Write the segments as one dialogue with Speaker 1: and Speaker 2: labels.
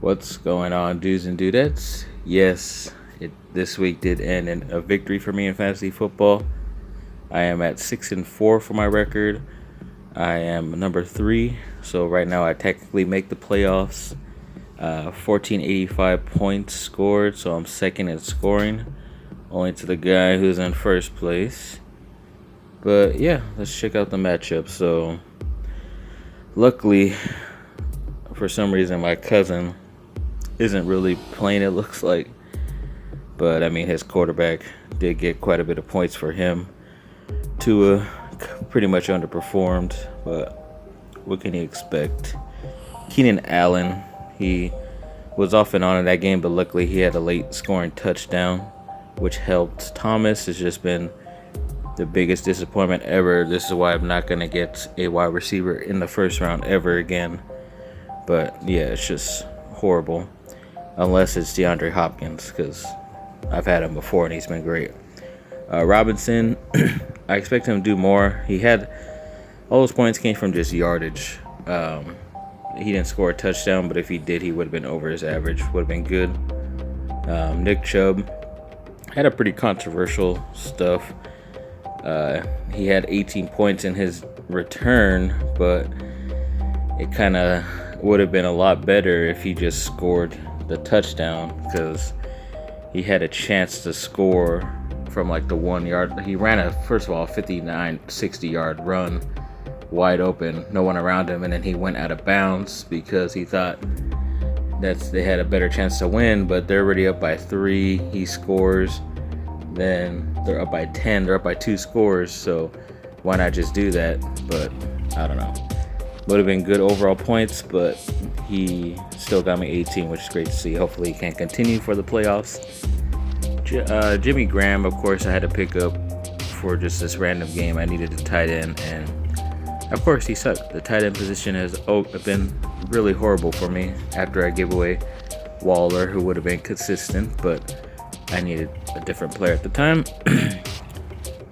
Speaker 1: What's going on, dudes and dudettes? Yes, this week did end in a victory for me in fantasy football. I am at 6-4 for my record. I am number 3, so right now I technically make the playoffs. 1485 points scored, so I'm second in scoring, only to the guy who's in first place. But yeah, let's check out the matchup. So, luckily, for some reason, my cousin isn't really playing, it looks like. But I mean, his quarterback did get quite a bit of points for him. Tua pretty much underperformed, but what can you expect? Keenan Allen, he was off and on in that game, but luckily he had a late scoring touchdown, which helped. Thomas has just been the biggest disappointment ever. This is why I'm not going to get a wide receiver in the first round ever again. But yeah, it's just horrible. Unless it's DeAndre Hopkins, because I've had him before and he's been great. Robinson, I expect him to do more. He had all those points came from just yardage. He didn't score a touchdown, but if he did, he would have been over his average. Would have been good. Nick Chubb had a pretty controversial stuff. He had 18 points in his return, but it kind of would have been a lot better if he just scored the touchdown, because he had a chance to score from like the 1 yard. He ran a 59-60 yard run wide open, no one around him, and then he went out of bounds because he thought they had a better chance to win, but they're already up by 3. He scores, then they're up by 10, they're up by 2 scores, so why not just do that? But I don't know. Would have been good overall points, but he still got me 18, which is great to see. Hopefully he can continue for the playoffs. Jimmy Graham, of course, I had to pick up for just this random game. I needed a tight end, and of course he sucked. The tight end position has been really horrible for me after I gave away Waller, who would have been consistent, but I needed a different player at the time.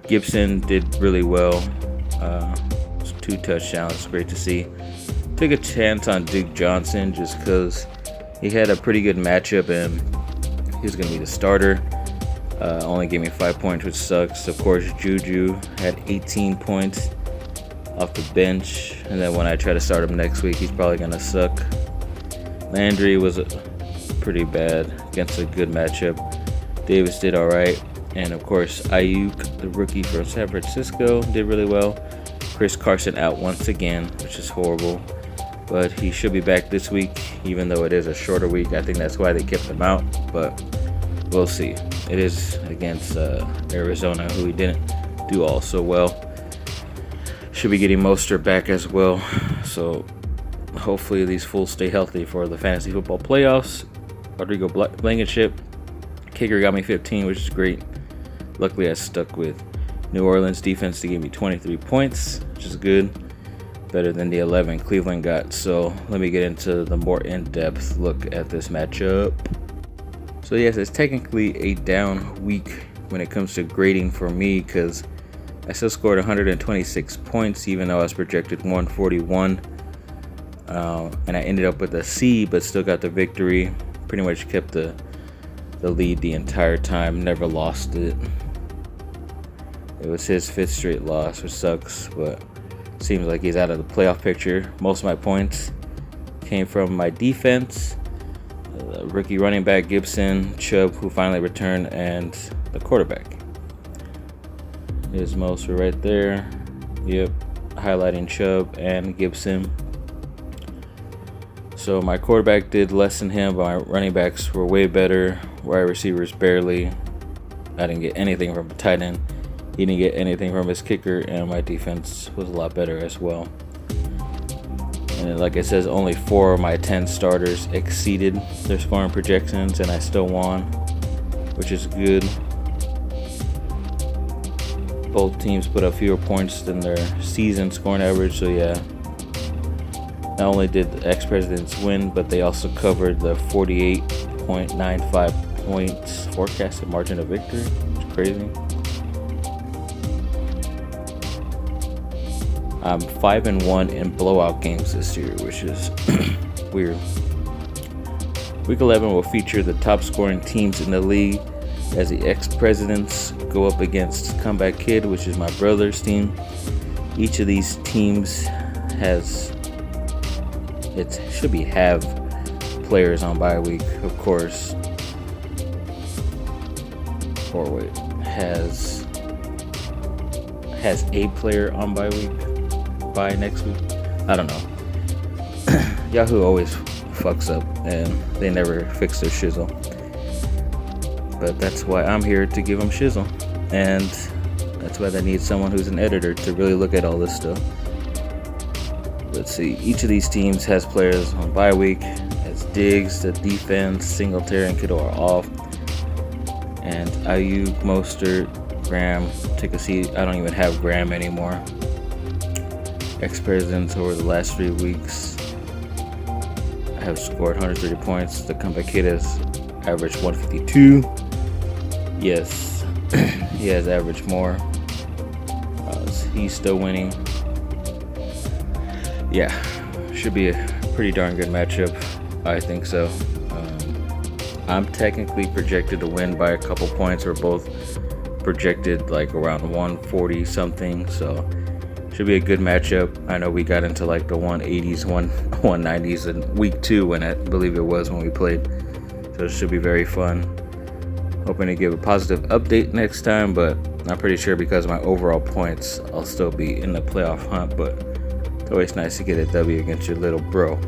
Speaker 1: Gibson did really well. 2 touchdowns, great to see. Took a chance on Duke Johnson just because he had a pretty good matchup and he was going to be the starter. Only gave me 5 points, which sucks. Of course, Juju had 18 points off the bench, and then when I try to start him next week, he's probably going to suck. Landry was pretty bad against a good matchup. Davis did all right, and of course, Ayuk, the rookie from San Francisco, did really well. Chris Carson out once again, which is horrible, but he should be back this week, even though it is a shorter week. I think that's why they kept him out, but we'll see. It is against Arizona, who he didn't do all so well. Should be getting Mostert back as well, so hopefully these fools stay healthy for the fantasy football playoffs. Rodrigo Blankenship, kicker, got me 15, which is great. Luckily I stuck with New Orleans defense to give me 23 points, which is good. Better than the 11 Cleveland got. So let me get into the more in-depth look at this matchup. So yes, it's technically a down week when it comes to grading for me, because I still scored 126 points even though I was projected 141. And I ended up with a C, but still got the victory. Pretty much kept the lead the entire time, never lost it. It was his 5th straight loss, which sucks, but seems like he's out of the playoff picture. Most of my points came from my defense, rookie running back Gibson, Chubb, who finally returned, and the quarterback. His most were right there. Yep, highlighting Chubb and Gibson. So my quarterback did less than him, but my running backs were way better. Wide receivers barely. I didn't get anything from a tight end. He didn't get anything from his kicker, and my defense was a lot better as well. And like it says, only 4 of my 10 starters exceeded their scoring projections, and I still won, which is good. Both teams put up fewer points than their season scoring average, so yeah. Not only did the ex-presidents win, but they also covered the 48.95 points forecasted margin of victory. It's crazy. I'm 5-1 in blowout games this year, which is weird. Week 11 will feature the top scoring teams in the league as the ex-presidents go up against Comeback Kid, which is my brother's team. Each of these teams have players on bye week, of course. Or wait, has a player on bye week by next week. I don't know. Yahoo always fucks up and they never fix their shizzle. But that's why I'm here to give them shizzle. And that's why they need someone who's an editor to really look at all this stuff. Let's see, each of these teams has players on bye week. As Diggs, the defense, Singletary, and Kittle are off. And Ayuk, Mostert, Graham, take a seat. I don't even have Graham anymore. Ex-presidents over the last 3 weeks have scored 130 points. The Comeback Kid has averaged 152. Yes, he has averaged more. He's still winning. Yeah, should be a pretty darn good matchup. I think so. I'm technically projected to win by a couple points. We're both projected like around 140 something, so should be a good matchup. I know we got into like the 180s, 190s in week 2 when I believe it was when we played, so it should be very fun. Hoping to give a positive update next time, but I'm pretty sure because of my overall points I'll still be in the playoff hunt. But it's always nice to get a W against your little bro.